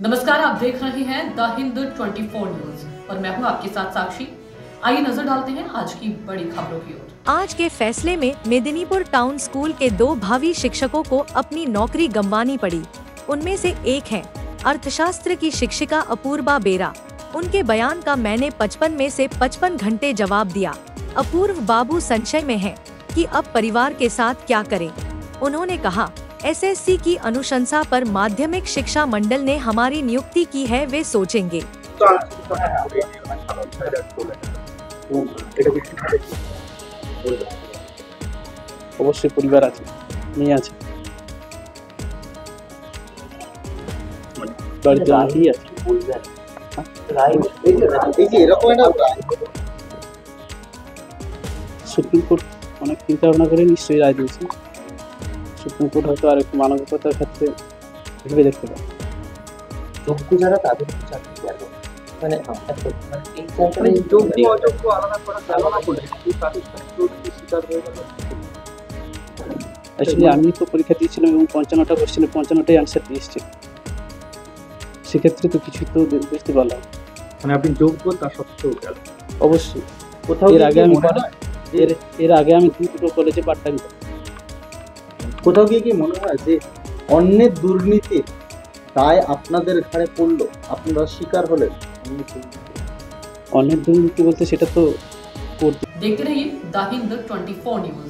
नमस्कार, आप देख रहे हैं द हिंद 24 न्यूज और मैं हूं आपके साथ साक्षी। आइए नजर डालते हैं आज की बड़ी खबरों की ओर। आज के फैसले में मेदिनीपुर टाउन स्कूल के 2 भावी शिक्षकों को अपनी नौकरी गंवानी पड़ी। उनमें से एक है अर्थशास्त्र की शिक्षिका अपूर्वा बेरा। उनके बयान का मैंने 55 में से 55 घंटे जवाब दिया। अपूर्व बाबू संशय में है कि अब परिवार के साथ क्या करें। उन्होंने कहा, एसएससी की अनुशंसा पर माध्यमिक शिक्षा मंडल ने हमारी नियुक्ति की है, वे सोचेंगे। অবশ্যই পরিবার আছে, মেয়ে আছে, বাড়িতে রাহি আছে। সুপ্রিম কোর্ট অনেক চিন্তা ভাবনা করে নিশ্চয়ই রায় দিয়েছে। সুপ্রিম কোর্ট হয়তো আর একটু মানবিকতার ক্ষেত্রে ভেবে দেখতে পারে। যোগ্য যারা তাদের চাকরি কেন, মানে এই কোম্পানি যোগ্য অযোগ্য আলাদা করা চালনা করে অ্যাকচুয়ালি আমি তো পরীক্ষা দিয়েছিলাম এবং 55টা কোশ্চেনে 55টাই অ্যান্সার দিয়েছি। সেক্ষেত্রে তো কিছু তো বুঝতে পারলাম। মানে আপনি যোগ্য তা সত্ত্বেও গেল অবশ্যই কোথাও এর আগে আমি দুটো কলেজে পার্ট টাইম কোথাও গিয়ে কি মনে হয় যে অন্যের দুর্নীতি তাই আপনাদের ঘাড়ে পড়লো, আপনারা শিকার হলেন? অনেক দুর্নীতি বলতে সেটা তো देखते रहिए द हिंद 24 न्यूज।